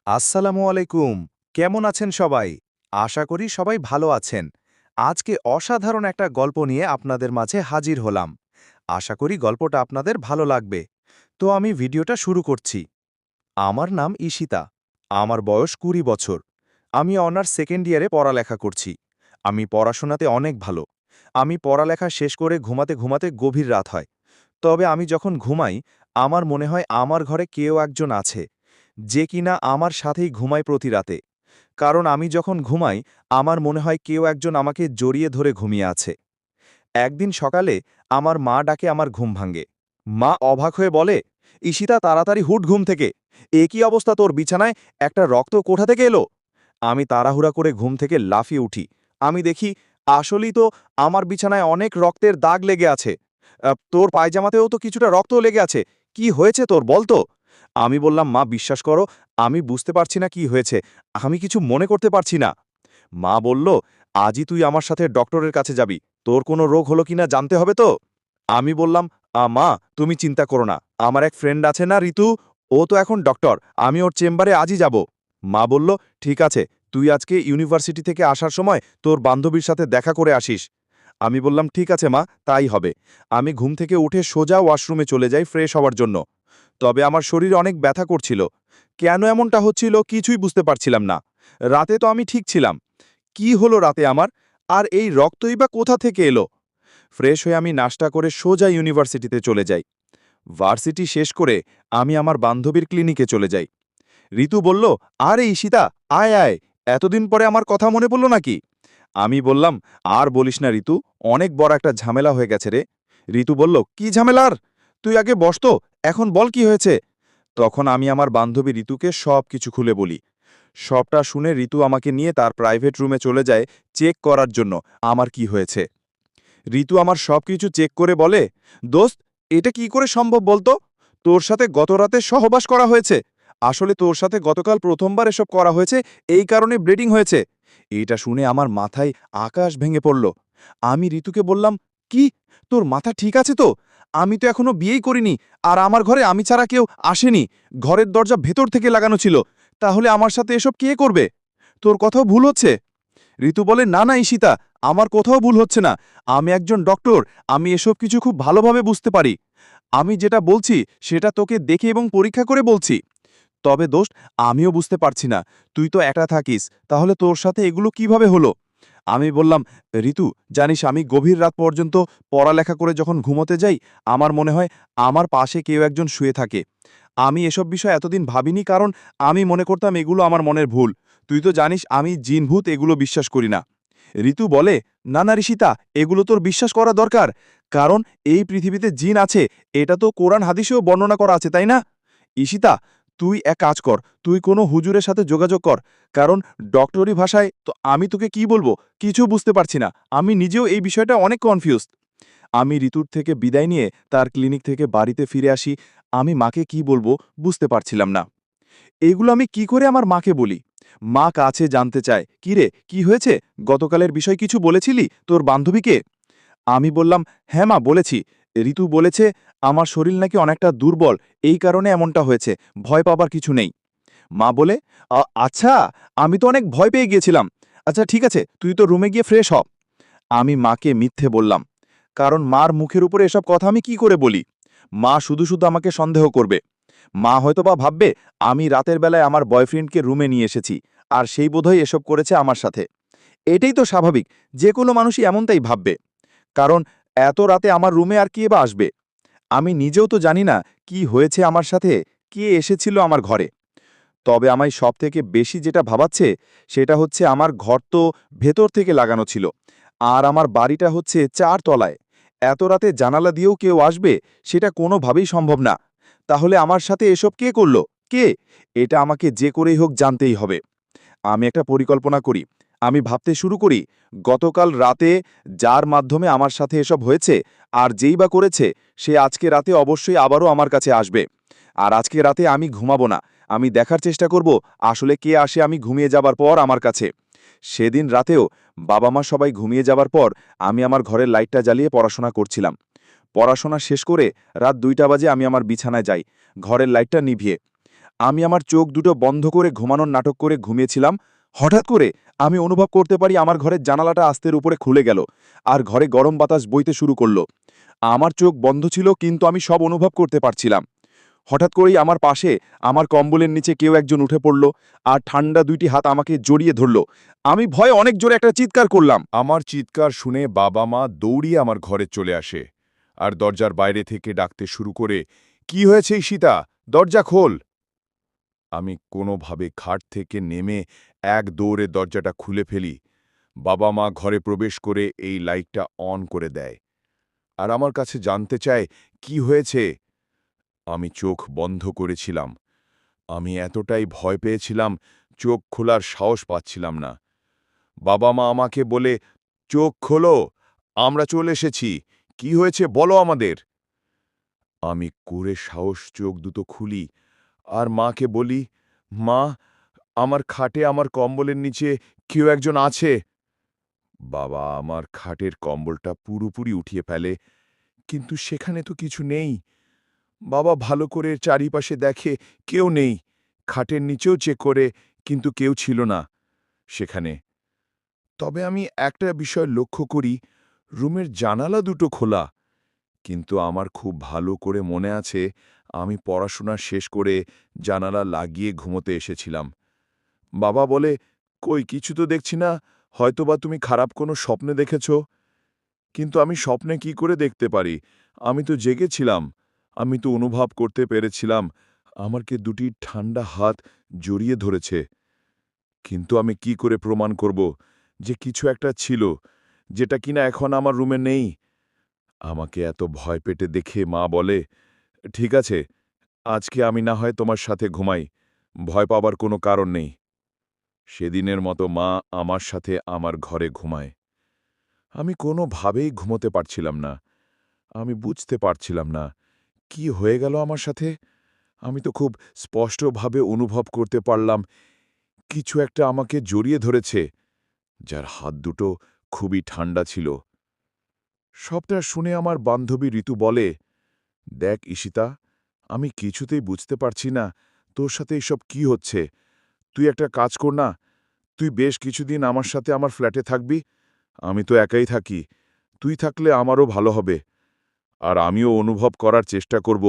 আসসালামু আলাইকুম। কেমন আছেন সবাই? আশা করি সবাই ভালো আছেন। আজকে অসাধারণ একটা গল্প নিয়ে আপনাদের মাঝে হাজির হলাম। আশা করি গল্পটা আপনাদের ভালো লাগবে। তো আমি ভিডিওটা শুরু করছি। আমার নাম ঈশিতা। আমার বয়স ২০ বছর। আমি অনার্স সেকেন্ড ইয়ারে পড়ালেখা করছি। আমি পড়াশোনাতে অনেক ভালো। আমি পড়ালেখা শেষ করে ঘুমাতে ঘুমাতে গভীর রাত হয়। তবে আমি যখন ঘুমাই, আমার মনে হয় আমার ঘরে কেউ একজন আছে, যে কিনা আমার সাথেই ঘুমায় প্রতি রাতে। কারণ আমি যখন ঘুমাই, আমার মনে হয় কেউ একজন আমাকে জড়িয়ে ধরে ঘুমিয়ে আছে। একদিন সকালে আমার মা ডাকে, আমার ঘুম ভাঙে। মা অবাক হয়ে বলে, ঈশিতা, তাড়াতাড়ি হুট ঘুম থেকে। এ কি অবস্থা তোর? বিছানায় একটা রক্ত কোথা থেকে এলো? আমি তাড়াহুড়া করে ঘুম থেকে লাফিয়ে উঠি। আমি দেখি, আসলেই তো আমার বিছানায় অনেক রক্তের দাগ লেগে আছে। তোর পায়জামাতেও তো কিছুটা রক্ত লেগে আছে। কি হয়েছে তোর, বল তো? আমি বললাম, মা বিশ্বাস করো, আমি বুঝতে পারছি না কি হয়েছে। আমি কিছু মনে করতে পারছি না। মা বলল, আজই তুই আমার সাথে ডক্টরের কাছে যাবি। তোর কোনো রোগ হলো কিনা জানতে হবে তো। আমি বললাম, মা, তুমি চিন্তা করো না। আমার এক ফ্রেন্ড আছে না, ঋতু, ও তো এখন ডক্টর। আমি ওর চেম্বারে আজই যাব। মা বলল, ঠিক আছে, তুই আজকে ইউনিভার্সিটি থেকে আসার সময় তোর বান্ধবীর সাথে দেখা করে আসিস। আমি বললাম, ঠিক আছে মা, তাই হবে। আমি ঘুম থেকে উঠে সোজা ওয়াশরুমে চলে যাই ফ্রেশ হওয়ার জন্য। তবে আমার শরীর অনেক ব্যথা করছিল। কেন এমনটা হচ্ছিল কিছুই বুঝতে পারছিলাম না। রাতে তো আমি ঠিক ছিলাম। কি হলো রাতে আমার? আর এই রক্তই বা কোথা থেকে এলো? ফ্রেশ হয়ে আমি নাস্তা করে সোজা ইউনিভার্সিটিতে চলে যাই। ভার্সিটি শেষ করে আমি আমার বান্ধবীর ক্লিনিকে চলে যাই। ঋতু বলল, আরে ঈশিতা, আয় আয়, এতদিন পরে আমার কথা মনে পড়ল নাকি? আমি বললাম, আর বলিস না ঋতু, অনেক বড় একটা ঝামেলা হয়ে গেছে রে। ঋতু বলল, কি ঝামেলার? তুই আগে বস তো, এখন বল কি হয়েছে। তখন আমি আমার বান্ধবী ঋতুকে সব কিছু খুলে বলি। সবটা শুনে ঋতু আমাকে নিয়ে তার প্রাইভেট রুমে চলে যায় চেক করার জন্য আমার কি হয়েছে। ঋতু আমার সবকিছু চেক করে বলে, দোস্ত, এটা কি করে সম্ভব বলতো? তোর সাথে গত রাতে সহবাস করা হয়েছে। আসলে তোর সাথে গতকাল প্রথমবার এসব করা হয়েছে, এই কারণে ব্লিডিং হয়েছে। এটা শুনে আমার মাথায় আকাশ ভেঙে পড়ল। আমি ঋতুকে বললাম, কি, তোর মাথা ঠিক আছে তো? আমি তো এখনো বিয়েই করিনি, আর আমার ঘরে আমি ছাড়া কেউ আসেনি। ঘরের দরজা ভেতর থেকে লাগানো ছিল। তাহলে আমার সাথে এসব কে করবে? তোর কথাও ভুল হচ্ছে। ঋতু বলে, না না ঈশিতা, আমার কোথাও ভুল হচ্ছে না। আমি একজন ডক্টর, আমি এসব কিছু খুব ভালোভাবে বুঝতে পারি। আমি যেটা বলছি সেটা তোকে দেখে এবং পরীক্ষা করে বলছি। তবে দোস্ত, আমিও বুঝতে পারছি না, তুই তো একা থাকিস, তাহলে তোর সাথে এগুলো কিভাবে হলো? আমি বললাম, ঋতু, জানিস আমি গভীর রাত পর্যন্ত পড়ালেখা করে যখন ঘুমোতে যাই, আমার মনে হয় আমার পাশে কেউ একজন শুয়ে থাকে। আমি এসব বিষয় এতদিন ভাবিনি, কারণ আমি মনে করতাম এগুলো আমার মনের ভুল। তুই তো জানিস আমি জিনভূত এগুলো বিশ্বাস করি না। ঋতু বলে, না না ঋষিতা, এগুলো তোর বিশ্বাস করা দরকার। কারণ এই পৃথিবীতে জিন আছে, এটা তো কোরআন হাদিসেও বর্ণনা করা আছে, তাই না? ঈশিতা, তুই এক কাজ কর, তুই কোনো হুজুরের সাথে যোগাযোগ কর। কারণ ডক্টরি ভাষায় তো আমি তোকে কি বলবো কিছু বুঝতে পারছি না। আমি নিজেও এই বিষয়টা অনেক কনফিউজড। আমি ঋতুর থেকে বিদায় নিয়ে তার ক্লিনিক থেকে বাড়িতে ফিরে আসি। আমি মাকে কি বলবো বুঝতে পারছিলাম না। এগুলো আমি কি করে আমার মাকে বলি? মা কাছে জানতে চায়, কি রে, কি হয়েছে? গতকালের বিষয় কিছু বলেছিলি তোর বান্ধবীকে? আমি বললাম, হ্যাঁ মা, বলেছি। ঋতু বলেছে আমার শরীর নাকি অনেকটা দুর্বল, এই কারণে এমনটা হয়েছে, ভয় পাবার কিছু নেই। মা বলে, আচ্ছা, আমি তো অনেক ভয় পেয়ে গিয়েছিলাম। আচ্ছা ঠিক আছে, তুই তো রুমে গিয়ে ফ্রেশ হ। আমি মাকে মিথ্যে বললাম, কারণ মার মুখের উপরে এসব কথা আমি কি করে বলি? মা শুধু শুধু আমাকে সন্দেহ করবে। মা হয়তোবা ভাববে আমি রাতের বেলায় আমার বয়ফ্রেন্ডকে রুমে নিয়ে এসেছি, আর সেই বোধহয় এসব করেছে আমার সাথে। এটাই তো স্বাভাবিক, যে কোনো মানুষই এমনটাই ভাববে। কারণ এত রাতে আমার রুমে আর কে বা আসবে? আমি নিজেও তো জানি না কি হয়েছে আমার সাথে, কে এসেছিল আমার ঘরে। তবে আমায় সবথেকে বেশি যেটা ভাবাচ্ছে সেটা হচ্ছে আমার ঘর তো ভেতর থেকে লাগানো ছিল, আর আমার বাড়িটা হচ্ছে ৪ তলায়। এত রাতে জানালা দিয়েও কেউ আসবে সেটা কোনোভাবেই সম্ভব না। তাহলে আমার সাথে এসব কে করল? কে? এটা আমাকে যে করেই হোক জানতেই হবে। আমি একটা পরিকল্পনা করি। আমি ভাবতে শুরু করি, গতকাল রাতে যার মাধ্যমে আমার সাথে এসব হয়েছে, আর যেই বা করেছে, সে আজকে রাতে অবশ্যই আবারও আমার কাছে আসবে। আর আজকে রাতে আমি ঘুমাবো না। আমি দেখার চেষ্টা করব আসলে কে আসে আমি ঘুমিয়ে যাবার পর আমার কাছে। সেদিন রাতেও বাবা মা সবাই ঘুমিয়ে যাবার পর আমি আমার ঘরের লাইটটা জ্বালিয়ে পড়াশোনা করছিলাম। পড়াশোনা শেষ করে রাত ২টা বাজে আমি আমার বিছানায় যাই, ঘরের লাইটটা নিভিয়ে। আমি আমার চোখ দুটো বন্ধ করে ঘুমানোর নাটক করে ঘুমিয়েছিলাম। হঠাৎ করে আমি অনুভব করতে পারি আমার ঘরের জানালাটা আস্তের উপরে খুলে গেল, আর ঘরে গরম বাতাস বইতে শুরু করলো। আমার চোখ বন্ধ ছিল, কিন্তু আমি সব অনুভব করতে পারছিলাম। হঠাৎ করেই আমার পাশে আমার কম্বলের নিচে কেউ একজন উঠে পড়ল, আর ঠান্ডা ২টি হাত আমাকে জড়িয়ে ধরল। আমি ভয়ে অনেক জোরে একটা চিৎকার করলাম। আমার চিৎকার শুনে বাবা-মা দৌড়িয়ে আমার ঘরে চলে আসে আর দরজার বাইরে থেকে ডাকতে শুরু করে, "কি হয়েছে ঈশিতা? দরজা খোল!" আমি কোনোভাবে খাট থেকে নেমে এক দৌড়ে দরজাটা খুলে ফেলি। বাবা-মা ঘরে প্রবেশ করে এই লাইটটা অন করে দেয় আর আমার কাছে জানতে চায়, "কি হয়েছে?" আমি চোখ বন্ধ করেছিলাম। আমি এতটাই ভয় পেয়েছিলাম, চোখ খোলার সাহস পাচ্ছিলাম না। বাবা-মা আমাকে বলে, "চোখ খোলো, আমরা চলে এসেছি। কি হয়েছে বলো আমাদের।" আমি করে সাহস চোখ দুটো খুলি আর মাকে বলি, "মা, আমার খাটে আমার কম্বলের নিচে কেউ একজন আছে।" বাবা আমার খাটের কম্বলটা পুরোপুরি উঠিয়ে ফেলে, কিন্তু সেখানে তো কিছু নেই। বাবা ভালো করে চারিপাশে দেখে, কেউ নেই। খাটের নিচেও চেক করে, কিন্তু কেউ ছিল না সেখানে। তবে আমি একটা বিষয় লক্ষ্য করি, রুমের জানালা দুটো খোলা। কিন্তু আমার খুব ভালো করে মনে আছে, আমি পড়াশোনা শেষ করে জানালা লাগিয়ে ঘুমোতে এসেছিলাম। বাবা বলে, "কই, কিছু তো দেখছি না, হয়তোবা তুমি খারাপ কোনো স্বপ্নে দেখেছ।" কিন্তু আমি স্বপ্নে কি করে দেখতে পারি? আমি তো জেগেছিলাম। আমি তো অনুভব করতে পেরেছিলাম আমাকে দুটি ঠান্ডা হাত জড়িয়ে ধরেছে। কিন্তু আমি কি করে প্রমাণ করব যে কিছু একটা ছিল, যেটা কিনা এখন আমার রুমে নেই? আমাকে এত ভয় পেটে দেখে মা বলে, "ঠিক আছে, আজকে আমি না হয় তোমার সাথে ঘুমাই। ভয় পাবার কোনো কারণ নেই।" সেদিনের মতো মা আমার সাথে আমার ঘরে ঘুমায়। আমি কোনোভাবেই ঘুমোতে পারছিলাম না। আমি বুঝতে পারছিলাম না, কি হয়ে গেল আমার সাথে? আমি তো খুব স্পষ্টভাবে অনুভব করতে পারলাম, কিছু একটা আমাকে জড়িয়ে ধরেছে, যার হাত দুটো খুবই ঠান্ডা ছিল। সবটা শুনে আমার বান্ধবী ঋতু বলে, "দেখ ঈশিতা, আমি কিছুতেই বুঝতে পারছি না তোর সাথে এসব কি হচ্ছে। তুই একটা কাজ কর না, তুই বেশ কিছুদিন আমার সাথে আমার ফ্ল্যাটে থাকবি। আমি তো একাই থাকি। তুই থাকলে আমারও ভালো হবে। আর আমিও অনুভব করার চেষ্টা করব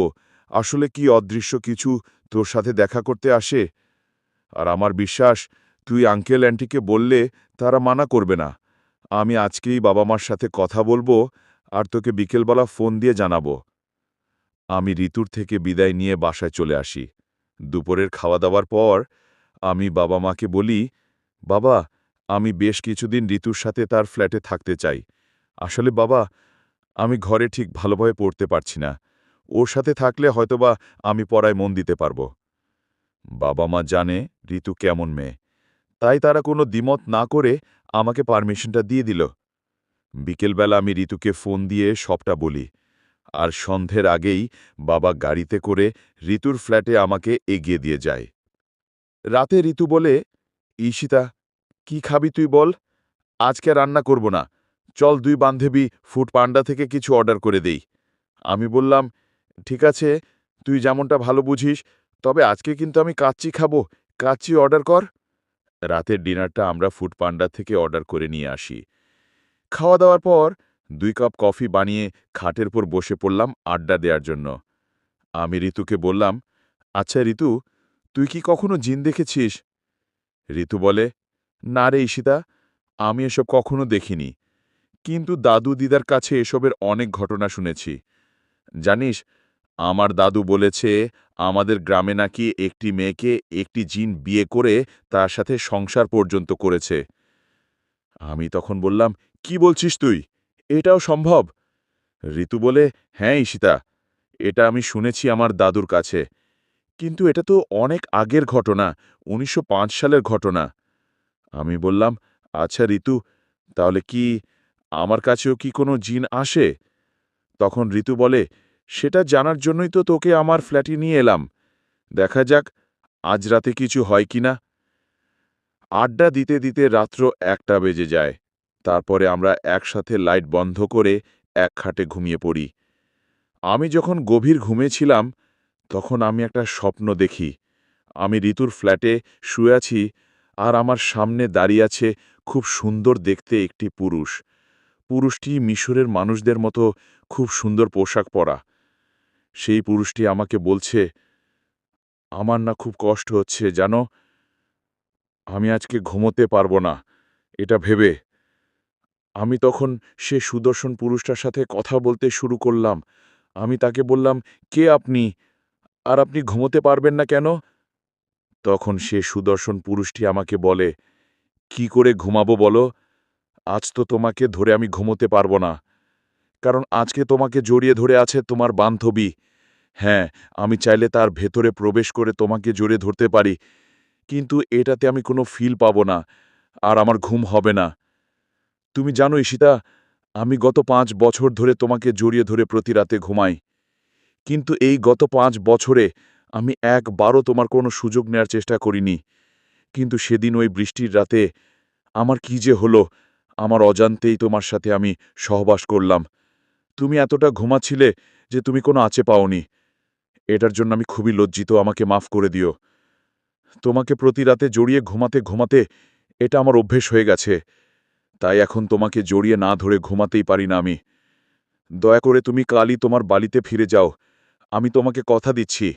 আসলে কি অদৃশ্য কিছু তোর সাথে দেখা করতে আসে। আর আমার বিশ্বাস, তুই আঙ্কেল অ্যান্টিকে বললে তারা মানা করবে না। আমি আজকেই বাবা-মার সাথে কথা বলবো আর তোকে বিকেলবেলা ফোন দিয়ে জানাবো।" আমি ঋতুর থেকে বিদায় নিয়ে বাসায় চলে আসি। দুপুরের খাওয়া-দাওয়ার পর আমি বাবা-মাকে বলি, "বাবা, আমি বেশ কিছুদিন ঋতুর সাথে তার ফ্ল্যাটে থাকতে চাই। আসলে বাবা, আমি ঘরে ঠিক ভালোভাবে পড়তে পারছি না। ওর সাথে থাকলে হয়তোবা আমি পড়ায় মন দিতে পারব।" বাবা-মা জানে ঋতু কেমন মেয়ে, তাই তারা কোনো দ্বিমত না করে আমাকে পারমিশনটা দিয়ে দিল। বিকেলবেলা আমি ঋতুকে ফোন দিয়ে সবটা বলি, আর সন্ধ্যের আগেই বাবা গাড়িতে করে ঋতুর ফ্ল্যাটে আমাকে এগিয়ে দিয়ে যায়। রাতে ঋতু বলে, "ঈশিতা, কি খাবি তুই বল? আজকে রান্না করব না। চল ২ বান্ধবী ফুড পান্ডা থেকে কিছু অর্ডার করে দেই।" আমি বললাম, "ঠিক আছে, তুই যেমনটা ভালো বুঝিস, তবে আজকে কিন্তু আমি কাচ্চি খাবো। কাচ্চি অর্ডার কর।" রাতের ডিনারটা আমরা ফুড পান্ডা থেকে অর্ডার করে নিয়ে আসি। খাওয়া-দাওয়ার পর ২ কাপ কফি বানিয়ে খাটের উপর বসে পড়লাম আড্ডা দেওয়ার জন্য। আমি ঋতুকে বললাম, "আচ্ছা ঋতু, তুই কি কখনো জিন দেখেছিস?" ঋতু বলে, "না রে ঈশিতা, আমি এসব কখনো দেখিনি। কিন্তু দাদু-দিদার কাছে এসবের অনেক ঘটনা শুনেছি। জানিস, আমার দাদু বলেছে আমাদের গ্রামে নাকি একটি মেয়েকে একটি জিন বিয়ে করে তার সাথে সংসার পর্যন্ত করেছে।" আমি তখন বললাম, "কি বলছিস তুই? এটাও সম্ভব?" ঋতু বলে, "হ্যাঁ ঈশিতা, এটা আমি শুনেছি আমার দাদুর কাছে। কিন্তু এটা তো অনেক আগের ঘটনা, ১৯০৫ সালের ঘটনা।" আমি বললাম, "আচ্ছা ঋতু, তাহলে কি আমার কাছেও কি কোনো জিন আসে?" তখন ঋতু বলে, "সেটা জানার জন্যই তো তোকে আমার ফ্ল্যাটে নিয়ে এলাম। দেখা যাক আজ রাতে কিছু হয় কিনা।" আড্ডা দিতে দিতে রাত্র ১টা বেজে যায়। তারপরে আমরা একসাথে লাইট বন্ধ করে এক খাটে ঘুমিয়ে পড়ি। আমি যখন গভীর ঘুমে ছিলাম, তখন আমি একটা স্বপ্ন দেখি। আমি ঋতুর ফ্ল্যাটে শুয়ে আছি, আর আমার সামনে দাঁড়িয়ে আছে খুব সুন্দর দেখতে একটি পুরুষ। পুরুষটি মিশরের মানুষদের মতো খুব সুন্দর পোশাক পরা। সেই পুরুষটি আমাকে বলছে, আমার না খুব কষ্ট হচ্ছে জানো, আমি আজকে ঘুমোতে পারবো না এটা ভেবে। আমি তখন সে সুদর্শন পুরুষটার সাথে কথা বলতে শুরু করলাম। আমি তাকে বললাম, কে আপনি, আর আপনি ঘুমোতে পারবেন না কেন? তখন সে সুদর্শন পুরুষটি আমাকে বলে, কি করে ঘুমাবো বলো? আজ তো তোমাকে ধরে আমি ঘুমোতে পারবো না, কারণ আজকে তোমাকে জড়িয়ে ধরে আছে তোমার বান্ধবী। হ্যাঁ, আমি চাইলে তার ভেতরে প্রবেশ করে তোমাকে জড়িয়ে ধরতে পারি, কিন্তু এটাতে আমি কোনো ফিল পাবো না, আর আমার ঘুম হবে না। তুমি জানো ঈশিতা, আমি গত ৫ বছর ধরে তোমাকে জড়িয়ে ধরে প্রতি রাতে ঘুমাই, কিন্তু এই গত ৫ বছরে আমি একবারও তোমার কোনো সুযোগ নেয়ার চেষ্টা করিনি। কিন্তু সেদিন ওই বৃষ্টির রাতে আমার কি যে হলো, আমার অজান্তেই তোমার সাথে আমি সহবাস করলাম। তুমি এতটা ঘুমাচ্ছিলে যে তুমি কোনো আঁচে পাওনি। এটার জন্য আমি খুবই লজ্জিত, আমাকে মাফ করে দিও। তোমাকে প্রতি রাতে জড়িয়ে ঘুমাতে ঘুমাতে এটা আমার অভ্যেস হয়ে গেছে, তাই এখন তোমাকে জড়িয়ে না ধরে ঘুমাতেই পারি না আমি। দয়া করে তুমি কালই তোমার বাড়িতে ফিরে যাও। আমি তোমাকে কথা দিচ্ছি,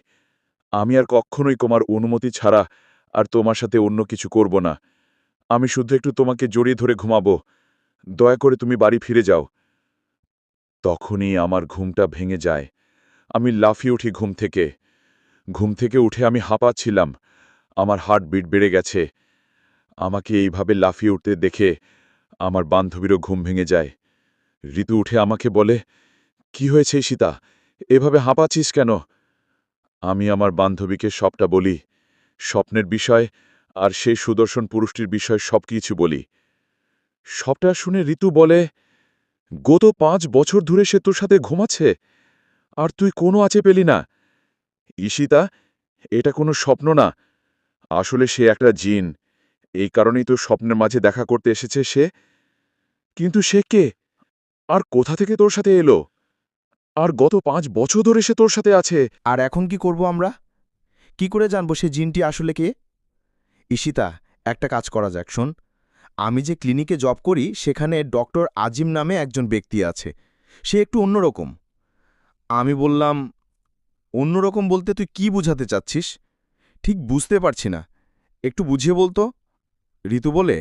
আমি আর কখনোই তোমার অনুমতি ছাড়া আর তোমার সাথে অন্য কিছু করব না। আমি শুধু একটু তোমাকে জড়িয়ে ধরে ঘুমাবো। দয়া করে তুমি বাড়ি ফিরে যাও। তখনই আমার ঘুমটা ভেঙে যায়। আমি লাফিয়ে উঠি ঘুম থেকে। ঘুম থেকে উঠে আমি হাঁপাচ্ছিলাম। আমার হার্টবিট বেড়ে গেছে। আমাকে এইভাবে লাফিয়ে উঠতে দেখে আমার বান্ধবীরও ঘুম ভেঙে যায়। ঋতু উঠে আমাকে বলে, কি হয়েছে সীতা, এভাবে হাঁপাচ্ছিস কেন? আমি আমার বান্ধবীকে সবটা বলি, স্বপ্নের বিষয় আর সেই সুদর্শন পুরুষটির বিষয় সবকিছু বলি। সবটা শুনে ঋতু বলে, গত ৫ বছর ধরে সে তোর সাথে ঘুমাচ্ছে, আর তুই কোনো আঁচে পেলি না? ঈশিতা, এটা কোনো স্বপ্ন না, আসলে সে একটা জিন। এই কারণেই তোর স্বপ্নের মাঝে দেখা করতে এসেছে সে। কিন্তু সে কে, আর কোথা থেকে তোর সাথে এলো, আর গত ৫ বছর ধরে সে তোর সাথে আছে? আর এখন কি করব আমরা? কি করে জানবো সে জিনটি আসলে কে? ঈশিতা, একটা কাজ করা যাক, শোন। আমি যে ক্লিনিকে জব করি সেখানে ডক্টর আজিম নামে একজন ব্যক্তি আছে। সে একটু অন্যরকম। আমি বললাম, অন্যরকম বলতে তুই কি বুঝাতে চাচ্ছিস? ঠিক বুঝতে পারছি না, একটু বুঝিয়ে বলতো। ঋতু বলে,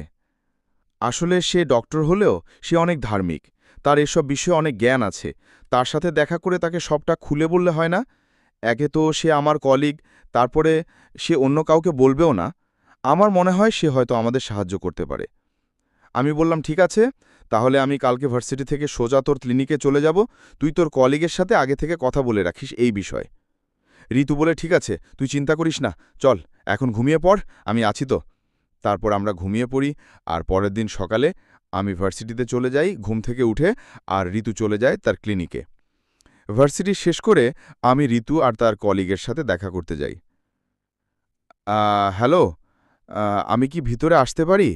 আসলে সে ডক্টর হলেও সে অনেক ধার্মিক, তার এসব বিষয়ে অনেক জ্ঞান আছে। তার সাথে দেখা করে তাকে সবটা খুলে বললে হয় না? একে তো সে আমার কলিগ, তারপরে সে অন্য কাউকে বলবেও না। আমার মনে হয় সে হয়তো আমাদের সাহায্য করতে পারে। আমি বললাম, ঠিক আছে, তাহলে আমি কালকে ভার্সিটি থেকে সোজা তোর ক্লিনিকে চলে যাব। তুই তোর কলিগের সাথে আগে থেকে কথা বলে রাখিস এই বিষয়ে। ঋতু বলে, ঠিক আছে, তুই চিন্তা করিস না, চল এখন ঘুমিয়ে পড়, আমি আছি তো। তারপর আমরা ঘুমিয়ে পড়ি, আর পরের দিন সকালে আমি ভার্সিটিতে চলে যাই ঘুম থেকে উঠে, আর ঋতু চলে যায় তার ক্লিনিকে। ভার্সিটি শেষ করে আমি ঋতু আর তার কলিগের সাথে দেখা করতে যাই। হ্যালো, আমি কি ভিতরে আসতে পারি?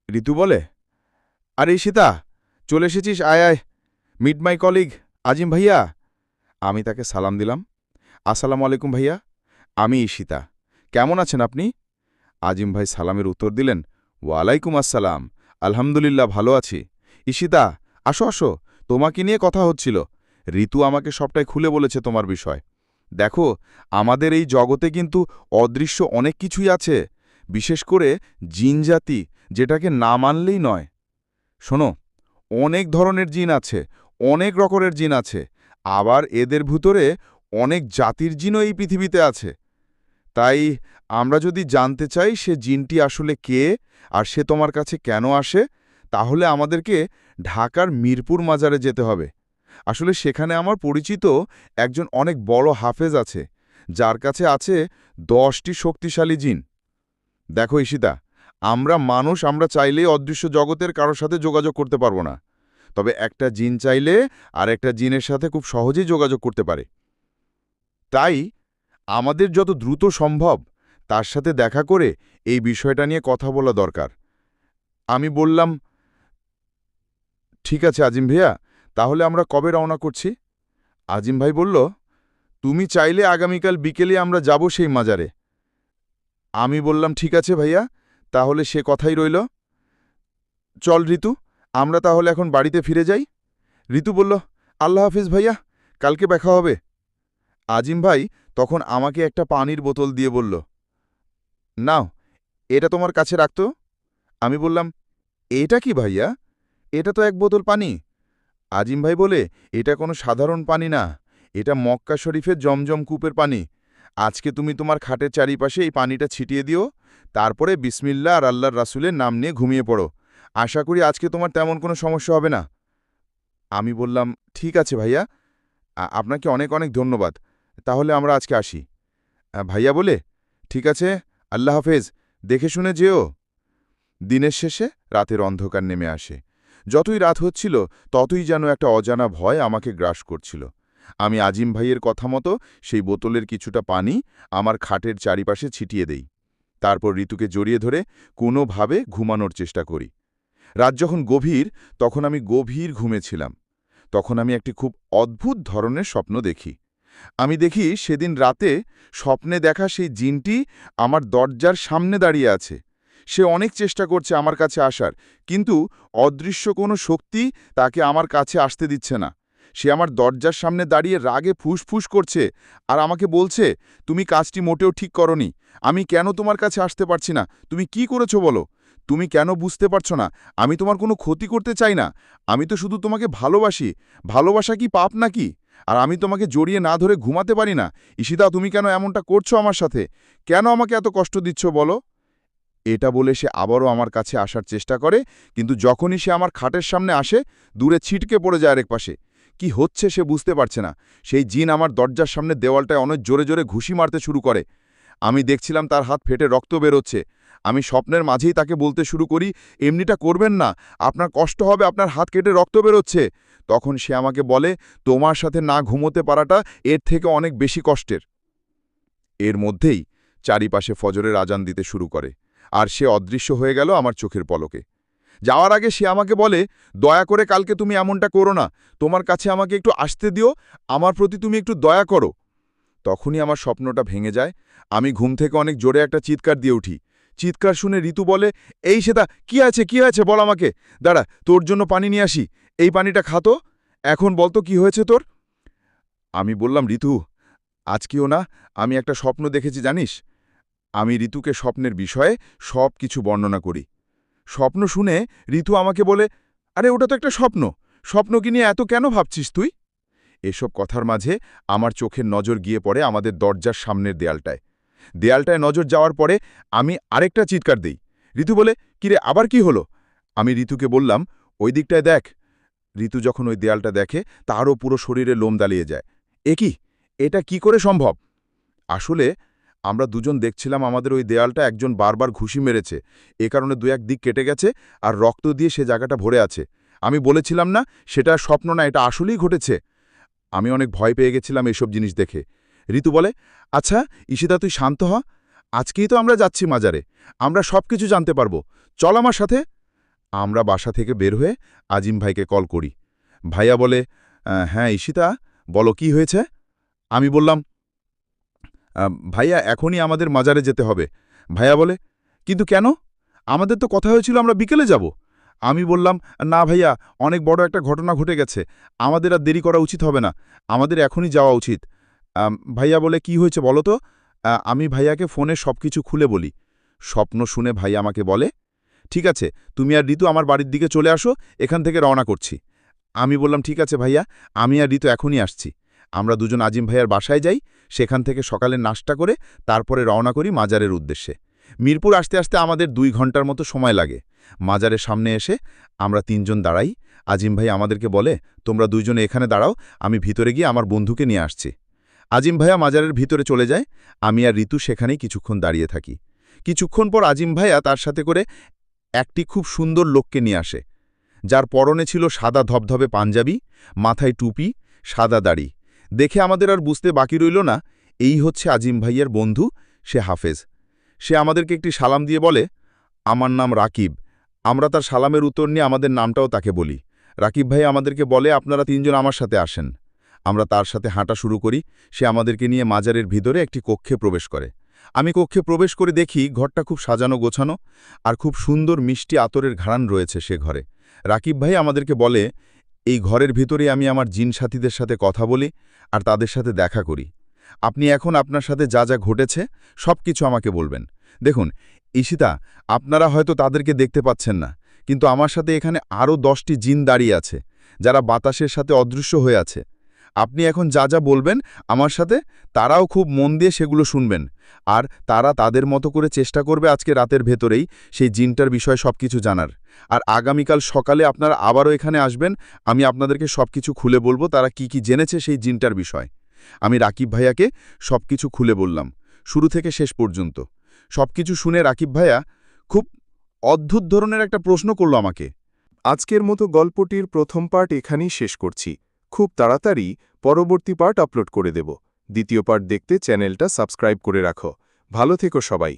ঋতু বলে, আরে ঈশিতা, চলে এসেছিস, আয় আয়, মিট মাই কলিগ আজিম ভাইয়া। আমি তাকে সালাম দিলাম। আসসালামু আলাইকুম ভাইয়া, আমি ঈশিতা, কেমন আছেন আপনি? আজিম ভাই সালামের উত্তর দিলেন, ওয়ালাইকুম আসসালাম, আলহামদুলিল্লাহ ভালো আছি। ঈশিতা, আসো আসো, তোমাকে নিয়ে কথা হচ্ছিল। ঋতু আমাকে সবটাই খুলে বলেছে তোমার বিষয়। দেখো, আমাদের এই জগতে কিন্তু অদৃশ্য অনেক কিছুই আছে, বিশেষ করে জিনজাতি, যেটাকে না মানলেই নয়। শোনো, অনেক ধরনের জিন আছে, অনেক রকমের জিন আছে, আবার এদের ভিতরে অনেক জাতির জিনও এই পৃথিবীতে আছে। তাই আমরা যদি জানতে চাই সে জিনটি আসলে কে আর সে তোমার কাছে কেন আসে, তাহলে আমাদেরকে ঢাকার মিরপুর মাজারে যেতে হবে। আসলে সেখানে আমার পরিচিত একজন অনেক বড় হাফেজ আছে, যার কাছে আছে 10টি শক্তিশালী জিন। দেখো ঈশিতা, আমরা মানুষ, আমরা চাইলেই অদৃশ্য জগতের কারোর সাথে যোগাযোগ করতে পারবো না, তবে একটা জিন চাইলে আর একটা জিনের সাথে খুব সহজেই যোগাযোগ করতে পারে। তাই আমাদের যত দ্রুত সম্ভব তার সাথে দেখা করে এই বিষয়টা নিয়ে কথা বলা দরকার। আমি বললাম, ঠিক আছে আজিম ভাইয়া, তাহলে আমরা কবে রওনা করছি? আজিম ভাই বলল, তুমি চাইলে আগামীকাল বিকেলে আমরা যাব সেই মাজারে। আমি বললাম ঠিক আছে ভাইয়া, তাহলে সে কথাই রইল। চল ঋতু, আমরা তাহলে এখন বাড়িতে ফিরে যাই। ঋতু বলল, আল্লাহ হাফিজ ভাইয়া, কালকে দেখা হবে। আজিম ভাই তখন আমাকে একটা পানির বোতল দিয়ে বলল, নাও, এটা তোমার কাছে রাখতো। আমি বললাম, এটা কি ভাইয়া? এটা তো এক বোতল পানি। আজিম ভাই বলে, এটা কোনো সাধারণ পানি না, এটা মক্কা শরীফের জমজম কূপের পানি। আজকে তুমি তোমার খাটের চারিপাশে এই পানিটা ছিটিয়ে দিও, তারপরে বিসমিল্লাহ আর আল্লাহর রাসূলের নাম নিয়ে ঘুমিয়ে পড়ো। আশা করি আজকে তোমার তেমন কোনো সমস্যা হবে না। আমি বললাম, ঠিক আছে ভাইয়া, আপনাকে অনেক অনেক ধন্যবাদ। তাহলে আমরা আজকে আসি। ভাইয়া বলে, ঠিক আছে, আল্লাহ হাফেজ, দেখে শুনে যেও। দিনের শেষে রাতের অন্ধকার নেমে আসে। যতই রাত হচ্ছিল ততই যেন একটা অজানা ভয় আমাকে গ্রাস করছিল। আমি আজিম ভাইয়ের কথা মতো সেই বোতলের কিছুটা পানি আমার খাটের চারিপাশে ছিটিয়ে দেই। তারপর ঋতুকে জড়িয়ে ধরে কোনোভাবে ঘুমানোর চেষ্টা করি। রাত যখন গভীর, তখন আমি গভীর ঘুমেছিলাম। তখন আমি একটি খুব অদ্ভুত ধরনের স্বপ্ন দেখি। আমি দেখি সেদিন রাতে স্বপ্নে দেখা সেই জিনটি আমার দরজার সামনে দাঁড়িয়ে আছে। সে অনেক চেষ্টা করছে আমার কাছে আসার, কিন্তু অদৃশ্য কোনো শক্তি তাকে আমার কাছে আসতে দিচ্ছে না। সে আমার দরজার সামনে দাঁড়িয়ে রাগে ফুসফুস করছে আর আমাকে বলছে, তুমি কাজটি মোটেও ঠিক করনি। আমি কেন তোমার কাছে আসতে পারছি না? তুমি কি করেছো বলো? তুমি কেন বুঝতে পারছো না? আমি তোমার কোনো ক্ষতি করতে চাই না। আমি তো শুধু তোমাকে ভালোবাসি। ভালোবাসা কি পাপ নাকি? আর আমি তোমাকে জড়িয়ে না ধরে ঘুমাতে পারি না। ঈশিতা, তুমি কেন এমনটা করছো আমার সাথে? কেন আমাকে এত কষ্ট দিচ্ছ বলো? এটা বলে সে আবারও আমার কাছে আসার চেষ্টা করে, কিন্তু যখনই সে আমার খাটের সামনে আসে, দূরে ছিটকে পড়ে যায় আরেক পাশে। কি হচ্ছে সে বুঝতে পারছে না। সেই জিন আমার দরজার সামনে দেওয়ালটায় অনেক জোরে জোরে ঘুষি মারতে শুরু করে। আমি দেখছিলাম তার হাত ফেটে রক্ত বেরোচ্ছে। আমি স্বপ্নের মাঝেই তাকে বলতে শুরু করি, এমনিটা করবেন না, আপনার কষ্ট হবে, আপনার হাত কেটে রক্ত বেরোচ্ছে। তখন সে আমাকে বলে, তোমার সাথে না ঘুমোতে পারাটা এর থেকে অনেক বেশি কষ্টের। এর মধ্যেই চারিপাশে ফজরের আজান দিতে শুরু করে, আর সে অদৃশ্য হয়ে গেল আমার চোখের পলকে। যাওয়ার আগে সে আমাকে বলে, দয়া করে কালকে তুমি এমনটা করো না, তোমার কাছে আমাকে একটু আসতে দিও, আমার প্রতি তুমি একটু দয়া করো। তখনই আমার স্বপ্নটা ভেঙে যায়। আমি ঘুম থেকে অনেক জোরে একটা চিৎকার দিয়ে উঠি। চিৎকার শুনে ঋতু বলে, এই শ্বেতা, কি আছে, কি আছে বল আমাকে। দাঁড়া, তোর জন্য পানি নিয়ে আসি, এই পানিটা খাতো। এখন বলতো কি হয়েছে তোর? আমি বললাম, ঋতু, আজকেও না, আমি একটা স্বপ্ন দেখেছি জানিস। আমি ঋতুকে স্বপ্নের বিষয়ে সব কিছু বর্ণনা করি। স্বপ্ন শুনে ঋতু আমাকে বলে, আরে ওটা তো একটা স্বপ্ন, স্বপ্নকে নিয়ে এত কেন ভাবছিস তুই? এসব কথার মাঝে আমার চোখের নজর গিয়ে পড়ে আমাদের দরজার সামনের দেয়ালটায়। দেয়ালটায় নজর যাওয়ার পরে আমি আরেকটা চিৎকার দেই। ঋতু বলে, কিরে, আবার কি হলো? আমি ঋতুকে বললাম, ওই দিকটায় দেখ। ঋতু যখন ওই দেয়ালটা দেখে, তারও পুরো শরীরে লোম দাঁড়িয়ে যায়। এ কি? এটা কি করে সম্ভব? আসলে আমরা দুজন দেখছিলাম আমাদের ওই দেয়ালটা একজন বারবার ঘুষি মেরেছে, এ কারণে দু এক দিক কেটে গেছে আর রক্ত দিয়ে সে জায়গাটা ভরে আছে। আমি বলেছিলাম না, সেটা স্বপ্ন না, এটা আসলেই ঘটেছে। আমি অনেক ভয় পেয়ে গেছিলাম এসব জিনিস দেখে। ঋতু বলে, আচ্ছা ঈশিতা, তুই শান্ত হ, আজকেই তো আমরা যাচ্ছি মাজারে, আমরা সব কিছু জানতে পারবো, চল আমার সাথে। আমরা বাসা থেকে বের হয়ে আজিম ভাইকে কল করি। ভাইয়া বলে, হ্যাঁ ঈশিতা, বলো কি হয়েছে। আমি বললাম, ভাইয়া এখনই আমাদের মাজারে যেতে হবে। ভাইয়া বলে, কিন্তু কেন? আমাদের তো কথা হয়েছিল আমরা বিকেলে যাব। আমি বললাম, না ভাইয়া, অনেক বড় একটা ঘটনা ঘটে গেছে, আমাদের আর দেরি করা উচিত হবে না, আমাদের এখনই যাওয়া উচিত। ভাইয়া বলে, কি হয়েছে বলো তো। আমি ভাইয়াকে ফোনে সব কিছু খুলে বলি। স্বপ্ন শুনে ভাইয়া আমাকে বলে, ঠিক আছে, তুমি আর ঋতু আমার বাড়ির দিকে চলে আসো, এখান থেকে রওনা করছি। আমি বললাম, ঠিক আছে ভাইয়া, আমি আর ঋতু এখনই আসছি। আমরা দুজন আজিম ভাইয়ার বাসায় যাই, সেখান থেকে সকালে নাশতা করে তারপরে রওনা করি মাজারের উদ্দেশ্যে। মিরপুর আসতে আসতে আমাদের 2 ঘন্টার মতো সময় লাগে। মাজারের সামনে এসে আমরা 3 জন দাঁড়াই। আজিম ভাই আমাদেরকে বলে, তোমরা 2 জনে এখানে দাঁড়াও, আমি ভিতরে গিয়ে আমার বন্ধুকে নিয়ে আসছি। আজিম ভাইয়া মাজারের ভিতরে চলে যায়, আমি আর ঋতু সেখানেই কিছুক্ষণ দাঁড়িয়ে থাকি। কিছুক্ষণ পর আজিম ভাইয়া তার সাথে করে একটি খুব সুন্দর লোককে নিয়ে আসে, যার পরনে ছিল সাদা ধবধবে পাঞ্জাবি, মাথায় টুপি, সাদা দাড়ি। দেখে আমাদের আর বুঝতে বাকি রইল না, এই হচ্ছে আজিম ভাইয়ের বন্ধু, সে হাফেজ। সে আমাদেরকে একটি সালাম দিয়ে বলে, আমার নাম রাকিব। আমরা তার সালামের উত্তর নিয়ে আমাদের নামটাও তাকে বলি। রাকিব ভাই আমাদেরকে বলে, আপনারা 3 জন আমার সাথে আসেন। আমরা তার সাথে হাঁটা শুরু করি। সে আমাদেরকে নিয়ে মাজারের ভিতরে একটি কক্ষে প্রবেশ করে। আমি কক্ষে প্রবেশ করে দেখি ঘরটা খুব সাজানো গোছানো আর খুব সুন্দর মিষ্টি আতরের ঘ্রাণ রয়েছে সে ঘরে। রাকিব ভাই আমাদেরকে বলে, এই ঘরের ভিতরে আমি আমার জিন সাথীদের সাথে কথা বলি আর তাদের সাথে দেখা করি। আপনি এখন আপনার সাথে যা যা ঘটেছে সব কিছু আমাকে বলবেন। দেখুন ঈশিতা, আপনারা হয়তো তাদেরকে দেখতে পাচ্ছেন না, কিন্তু আমার সাথে এখানে আরও 10টি জিন দাঁড়িয়ে আছে যারা বাতাসের সাথে অদৃশ্য হয়ে আছে। আপনি এখন যা যা বলবেন আমার সাথে, তারাও খুব মন দিয়ে সেগুলো শুনবেন, আর তারা তাদের মতো করে চেষ্টা করবে আজকে রাতের ভেতরেই সেই জিনটার বিষয়ে সবকিছু জানার। আর আগামীকাল সকালে আপনারা আবারও এখানে আসবেন, আমি আপনাদেরকে সবকিছু খুলে বলবো তারা কি কি জেনেছে সেই জিনটার বিষয়। আমি রাকিব ভাইয়াকে সবকিছু খুলে বললাম, শুরু থেকে শেষ পর্যন্ত। সবকিছু শুনে রাকিব ভাইয়া খুব অদ্ভুত ধরনের একটা প্রশ্ন করল আমাকে। আজকের মতো গল্পটির প্রথম পার্ট এখানেই শেষ করছি। খুব তাড়াতাড়ি পরবর্তী পার্ট আপলোড করে দেব। দ্বিতীয় পার্ট দেখতে চ্যানেলটা সাবস্ক্রাইব করে রাখো। ভালো থেকো সবাই।